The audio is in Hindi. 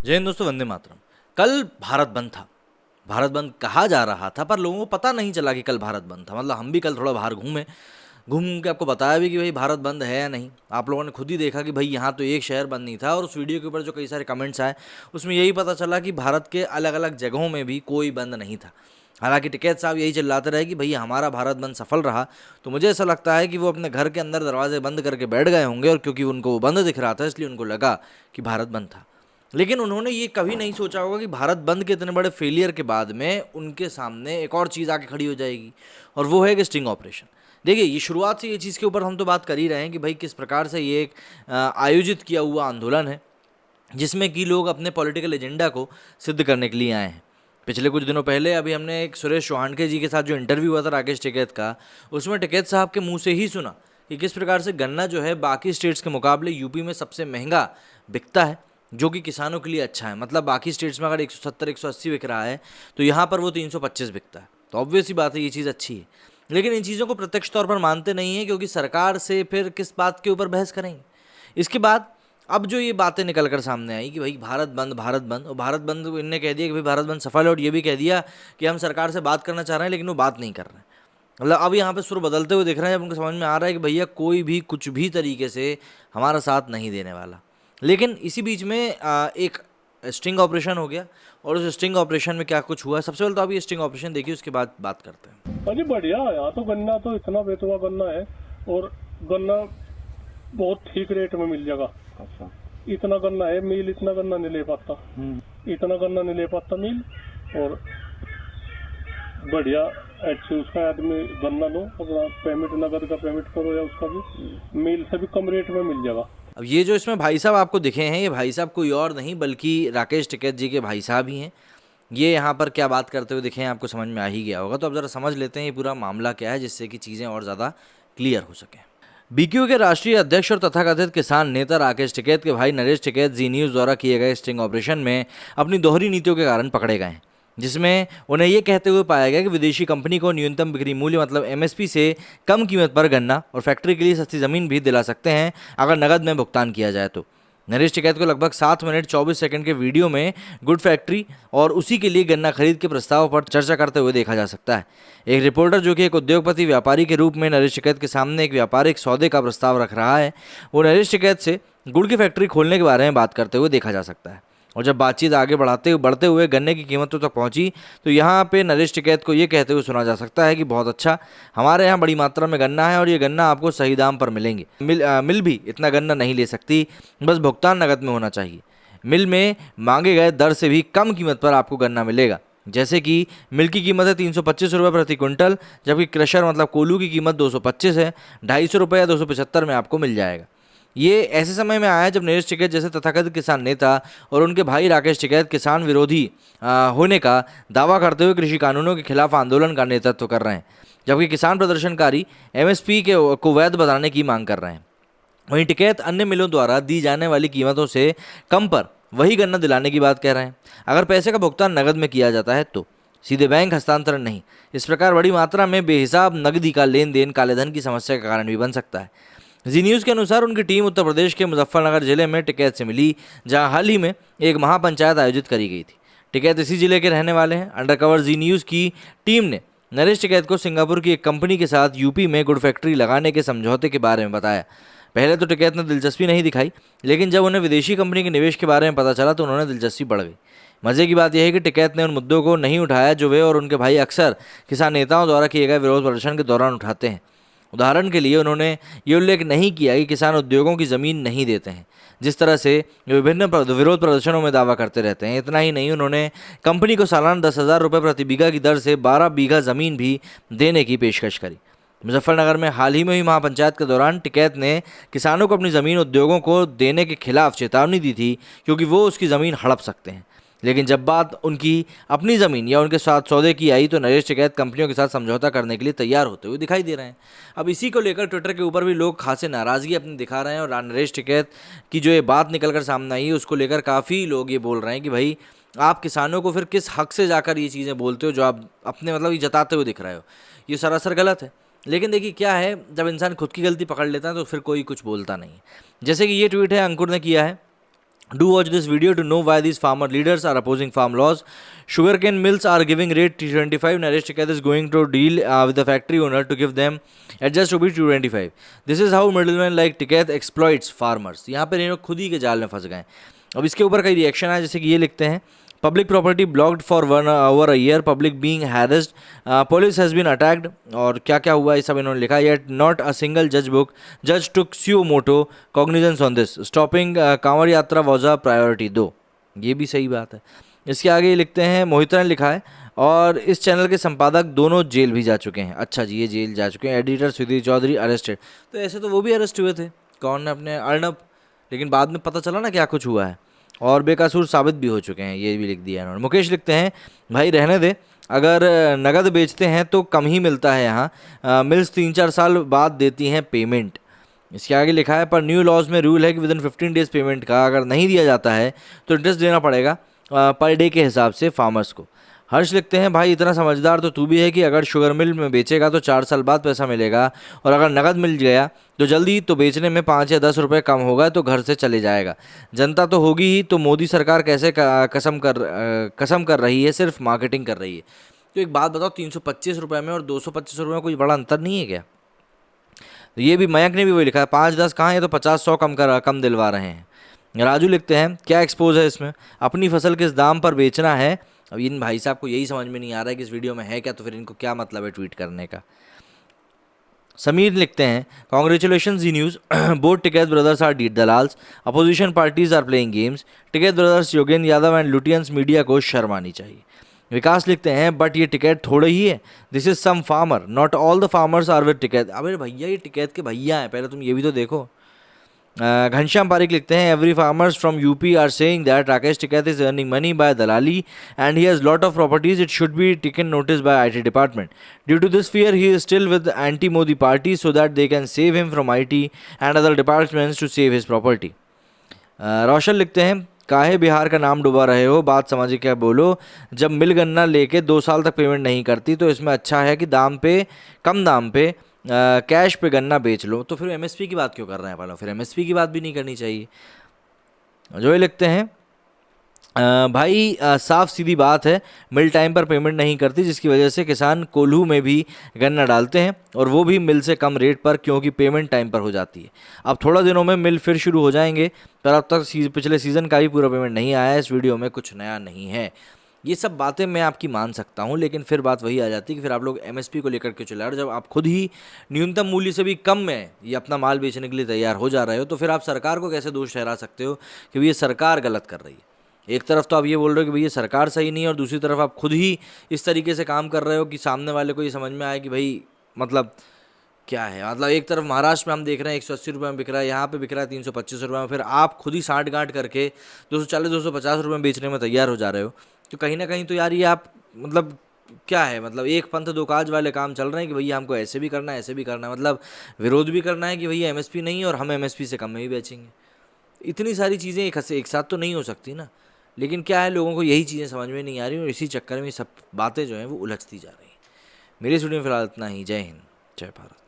जय हिंद दोस्तों, वंदे मातरम। कल भारत बंद था। भारत बंद कहा जा रहा था पर लोगों को पता नहीं चला कि कल भारत बंद था। मतलब हम भी कल थोड़ा बाहर घूम के आपको बताया भी कि भाई भारत बंद है या नहीं। आप लोगों ने खुद ही देखा कि भाई यहाँ तो एक शहर बंद नहीं था, और उस वीडियो के ऊपर जो कई सारे कमेंट्स आए उसमें यही पता चला कि भारत के अलग अलग जगहों में भी कोई बंद नहीं था। हालांकि टिकैत साहब यही चिल्लाते रहे कि भैया हमारा भारत बंद सफल रहा। तो मुझे ऐसा लगता है कि वो अपने घर के अंदर दरवाजे बंद करके बैठ गए होंगे, और क्योंकि उनको वो बंद दिख रहा था इसलिए उनको लगा कि भारत बंद था। लेकिन उन्होंने ये कभी नहीं सोचा होगा कि भारत बंद के इतने बड़े फेलियर के बाद में उनके सामने एक और चीज़ आके खड़ी हो जाएगी, और वो है कि स्टिंग ऑपरेशन। देखिए, ये शुरुआत से ये चीज़ के ऊपर हम तो बात कर ही रहे हैं कि भाई किस प्रकार से ये एक आयोजित किया हुआ आंदोलन है जिसमें कि लोग अपने पॉलिटिकल एजेंडा को सिद्ध करने के लिए आए हैं। पिछले कुछ दिनों पहले अभी हमने एक सुरेश चौहान जी के साथ जो इंटरव्यू हुआ था राकेश टिकैत का, उसमें टिकैत साहब के मुंह से ही सुना कि किस प्रकार से गन्ना जो है बाकी स्टेट्स के मुकाबले यूपी में सबसे महंगा बिकता है, जो कि किसानों के लिए अच्छा है। मतलब बाकी स्टेट्स में अगर 170 180 बिक रहा है तो यहाँ पर वो 325 बिकता है। तो ऑब्वियस ही बात है, ये चीज़ अच्छी है। लेकिन इन चीज़ों को प्रत्यक्ष तौर पर मानते नहीं हैं, क्योंकि सरकार से फिर किस बात के ऊपर बहस करेंगे। इसके बाद अब जो ये बातें निकल कर सामने आई कि भाई भारत बंद, भारत बंद, और भारत बंद इनने कह दिया कि भाई भारत बंद सफल है, और ये भी कह दिया कि हम सरकार से बात करना चाह रहे हैं लेकिन वो बात नहीं कर रहे हैं। मतलब अब यहाँ पे सुर बदलते हुए दिख रहे हैं, जब उनको समझ में आ रहा है कि भैया कोई भी कुछ भी तरीके से हमारा साथ नहीं देने वाला। लेकिन इसी बीच में एक स्टिंग ऑपरेशन हो गया, और उस स्टिंग ऑपरेशन में क्या कुछ हुआ, सबसे पहले तो आप ये स्टिंग ऑपरेशन देखिए, उसके बाद बात करते हैं। अरे बढ़िया, यहाँ तो गन्ना तो इतना बेतुआ गन्ना है, और गन्ना बहुत ठीक रेट में मिल जाएगा। अच्छा, इतना गन्ना है, मिल इतना गन्ना नहीं ले पाता, इतना गन्ना नहीं ले पाता मिल। और बढ़िया अच्छी उसका आदमी गन्ना लो, अपना पेमेंट नगद का पेमेंट करो, या उसका भी मिल से भी कम रेट में मिल जाएगा। अब ये जो इसमें भाई साहब आपको दिखे हैं, ये भाई साहब कोई और नहीं बल्कि राकेश टिकैत जी के भाई साहब ही हैं। ये यहाँ पर क्या बात करते हुए दिखे हैं आपको समझ में आ ही गया होगा। तो अब ज़रा समझ लेते हैं ये पूरा मामला क्या है, जिससे कि चीज़ें और ज़्यादा क्लियर हो सकें। बीक्यू के राष्ट्रीय अध्यक्ष और तथाकथित किसान नेता राकेश टिकैत के भाई नरेश टिकैत जी न्यूज़ द्वारा किए गए स्टिंग ऑपरेशन में अपनी दोहरी नीतियों के कारण पकड़े गए हैं, जिसमें उन्हें ये कहते हुए पाया गया कि विदेशी कंपनी को न्यूनतम बिक्री मूल्य मतलब एमएसपी से कम कीमत पर गन्ना और फैक्ट्री के लिए सस्ती ज़मीन भी दिला सकते हैं अगर नकद में भुगतान किया जाए तो। नरेश टिकैत को लगभग 7 मिनट 24 सेकंड के वीडियो में गुड फैक्ट्री और उसी के लिए गन्ना खरीद के प्रस्ताव पर चर्चा करते हुए देखा जा सकता है। एक रिपोर्टर जो कि एक उद्योगपति व्यापारी के रूप में नरेश टिकैत के सामने एक व्यापारिक सौदे का प्रस्ताव रख रहा है, वो नरेश टिकैत से गुड़ की फैक्ट्री खोलने के बारे में बात करते हुए देखा जा सकता है। और जब बातचीत आगे बढ़ते हुए गन्ने की कीमतों तक पहुंची तो यहाँ पे नरेश टिकैत को ये कहते हुए सुना जा सकता है कि बहुत अच्छा, हमारे यहाँ बड़ी मात्रा में गन्ना है और ये गन्ना आपको सही दाम पर मिलेंगे। मिल भी इतना गन्ना नहीं ले सकती, बस भुगतान नकद में होना चाहिए। मिल में मांगे गए दर से भी कम कीमत पर आपको गन्ना मिलेगा। जैसे कि मिल की कीमत है 325 रुपये प्रति क्विंटल, जबकि क्रशर मतलब कोल्हू की कीमत 225 है। 250 रुपये या 275 में आपको मिल जाएगा। ये ऐसे समय में आया जब नरेश टिकैत जैसे तथाकथित किसान नेता और उनके भाई राकेश टिकैत किसान विरोधी होने का दावा करते हुए कृषि कानूनों के खिलाफ आंदोलन का नेतृत्व कर रहे हैं, जबकि किसान प्रदर्शनकारी एमएसपी को वैध बनाने की मांग कर रहे हैं। वहीं टिकैत अन्य मिलों द्वारा दी जाने वाली कीमतों से कम पर वही गन्ना दिलाने की बात कह रहे हैं, अगर पैसे का भुगतान नकद में किया जाता है तो, सीधे बैंक हस्तांतरण नहीं। इस प्रकार बड़ी मात्रा में बेहिसाब नकदी का लेन देन कालेधन की समस्या का कारण भी बन सकता है। जी न्यूज़ के अनुसार उनकी टीम उत्तर प्रदेश के मुजफ्फरनगर जिले में टिकैत से मिली, जहां हाल ही में एक महापंचायत आयोजित करी गई थी। टिकैत इसी जिले के रहने वाले हैं। अंडरकवर जी न्यूज़ की टीम ने नरेश टिकैत को सिंगापुर की एक कंपनी के साथ यूपी में गुड़ फैक्ट्री लगाने के समझौते के बारे में बताया। पहले तो टिकैत ने दिलचस्पी नहीं दिखाई, लेकिन जब उन्हें विदेशी कंपनी के निवेश के बारे में पता चला तो उन्होंने दिलचस्पी बढ़ गई। मजे की बात यह है कि टिकैत ने उन मुद्दों को नहीं उठाया जो वे और उनके भाई अक्सर किसान नेताओं द्वारा किए गए विरोध प्रदर्शन के दौरान उठाते हैं। उदाहरण के लिए उन्होंने ये उल्लेख नहीं किया कि किसान उद्योगों की ज़मीन नहीं देते हैं, जिस तरह से विभिन्न विरोध प्रदर्शनों में दावा करते रहते हैं। इतना ही नहीं, उन्होंने कंपनी को सालाना 10,000 रुपये प्रति बीघा की दर से 12 बीघा ज़मीन भी देने की पेशकश करी। मुजफ्फरनगर में हाल ही में हुई महापंचायत के दौरान टिकैत ने किसानों को अपनी ज़मीन उद्योगों को देने के खिलाफ चेतावनी दी थी, क्योंकि वो उसकी ज़मीन हड़प सकते हैं। लेकिन जब बात उनकी अपनी ज़मीन या उनके साथ सौदे की आई तो नरेश टिकैत कंपनियों के साथ समझौता करने के लिए तैयार होते हुए दिखाई दे रहे हैं। अब इसी को लेकर ट्विटर के ऊपर भी लोग खासे नाराज़गी अपनी दिखा रहे हैं, और नरेश टिकैत की जो ये बात निकल कर सामने आई है उसको लेकर काफ़ी लोग ये बोल रहे हैं कि भाई आप किसानों को फिर किस हक से जाकर ये चीज़ें बोलते हो जो आप अपने मतलब ये जताते हुए दिख रहे हो, ये सरासर गलत है। लेकिन देखिए क्या है, जब इंसान खुद की गलती पकड़ लेता है तो फिर कोई कुछ बोलता नहीं है। जैसे कि ये ट्वीट है अंकुर ने किया है, Do watch this video to know why these farmer leaders are opposing farm laws. Sugarcane mills are giving rate 225. Naresh Tiket is going to deal with the factory owner to give them adjust to be 225. This is how middlemen like Tiket exploits farmers. यहाँ पर ये लोग खुद ही के जाल में फंस गए। अब इसके ऊपर कई रिएक्शन है, जैसे कि ये लिखते हैं, public property blocked for 1 hour a year, public being harassed, police has been attacked, और क्या क्या हुआ ये सब इन्होंने लिखा। येट नॉट अ सिंगल जज took suo motu cognizance on this, stopping Kanwar Yatra was a priority 2। ये भी सही बात है। इसके आगे ये लिखते हैं, मोहित ने लिखा है, और इस चैनल के संपादक दोनों जेल भी जा चुके हैं। अच्छा जी, ये जेल जा चुके हैं। Editor Sudhir Chaudhary arrested. तो ऐसे तो वो भी अरेस्ट हुए थे, कौन ने, अपने अर्नब, लेकिन बाद में पता चला ना क्या कुछ हुआ है, और बेकसूर साबित भी हो चुके हैं। ये भी लिख दिया है उन्होंने। मुकेश लिखते हैं, भाई रहने दे, अगर नगद बेचते हैं तो कम ही मिलता है यहाँ, मिल्स 3-4 साल बाद देती हैं पेमेंट। इसके आगे लिखा है, पर न्यू लॉज में रूल है कि विदिन 15 डेज पेमेंट का अगर नहीं दिया जाता है तो इंटरेस्ट देना पड़ेगा पर डे के हिसाब से फार्मर्स को। हर्ष लिखते हैं, भाई इतना समझदार तो तू भी है कि अगर शुगर मिल में बेचेगा तो 4 साल बाद पैसा मिलेगा, और अगर नगद मिल गया तो जल्दी, तो बेचने में 5 या 10 रुपये कम होगा तो घर से चले जाएगा। जनता तो होगी ही, तो मोदी सरकार कैसे कसम कर रही है, सिर्फ मार्केटिंग कर रही है। तो एक बात बताओ, 325 रुपये में और 225 रुपये में कोई बड़ा अंतर नहीं है क्या? तो ये भी मयंक ने भी वही लिखा है, 5-10 कहाँ है तो 50-100 कम दिलवा रहे हैं। राजू लिखते हैं, क्या एक्सपोज है इसमें, अपनी फसल किस दाम पर बेचना है। अब इन भाई साहब को यही समझ में नहीं आ रहा है कि इस वीडियो में है क्या, तो फिर इनको क्या मतलब है ट्वीट करने का। समीर लिखते हैं, congratulation Zee News, both Tikait brothers are डीड दलाल्स, opposition parties are playing games, Tikait brothers Yogendra Yadav and Lutyens media को शर्म आनी चाहिए। विकास लिखते हैं, बट ये टिकैत थोड़े ही है, this is some farmer, not all the farmers are with Tikait. अबे भैया, ये टिकैत के भैया हैं, पहले तुम ये भी तो देखो। घनश्याम पारिक लिखते हैं, every farmers from UP are saying that Rakesh Tikait is earning money by दलाली and he has lot of properties, it should be taken notice by IT department. Due to this fear he is still with anti Modi party so that they can save him from IT and other departments to save his property. Roshan लिखते हैं, काहे बिहार का नाम डुबा रहे हो, बात समझिए क्या बोलो, जब मिल गन्ना लेके 2 साल तक पेमेंट नहीं करती तो इसमें अच्छा है कि कम दाम पे कैश पे गन्ना बेच लो। तो फिर एमएसपी की बात क्यों कर रहे हैं? पहले फिर एमएसपी की बात भी नहीं करनी चाहिए। जो ये लिखते हैं, भाई साफ सीधी बात है, मिल टाइम पर पेमेंट नहीं करती जिसकी वजह से किसान कोल्हू में भी गन्ना डालते हैं, और वो भी मिल से कम रेट पर, क्योंकि पेमेंट टाइम पर हो जाती है। अब थोड़ा दिनों में मिल फिर शुरू हो जाएंगे, पर अब तक पिछले सीज़न का भी पूरा पेमेंट नहीं आया है। इस वीडियो में कुछ नया नहीं है। ये सब बातें मैं आपकी मान सकता हूँ, लेकिन फिर बात वही आ जाती है कि फिर आप लोग एमएसपी को लेकर के चले, और जब आप खुद ही न्यूनतम मूल्य से भी कम में ये अपना माल बेचने के लिए तैयार हो जा रहे हो, तो फिर आप सरकार को कैसे दोष ठहरा सकते हो कि ये सरकार गलत कर रही है? एक तरफ तो आप ये बोल रहे हो कि भाई ये सरकार सही नहीं है, और दूसरी तरफ आप खुद ही इस तरीके से काम कर रहे हो कि सामने वाले को ये समझ में आए कि भाई मतलब क्या है। मतलब एक तरफ महाराष्ट्र में हम देख रहे हैं 180 रुपये में बिक रहा है, यहाँ पे बिक रहा है 325 रुपये में, फिर आप खुद ही साठ गांठ करके 240-250 रुपये में बेचने में तैयार हो जा रहे हो। तो कहीं ना कहीं तो यार ये आप मतलब क्या है, मतलब एक पंथ दो काज वाले काम चल रहे हैं कि भैया हमको ऐसे भी करना है, ऐसे भी करना है, मतलब विरोध भी करना है कि भैया एमएसपी नहीं है और हम एमएसपी से कम में ही बेचेंगे। इतनी सारी चीज़ें एक साथ तो नहीं हो सकती ना। लेकिन क्या है, लोगों को यही चीज़ें समझ में नहीं आ रही, और इसी चक्कर में सब बातें जो हैं वो उलझती जा रही हैं। मेरी स्टूडियो में फिलहाल इतना ही। जय हिंद, जय भारत।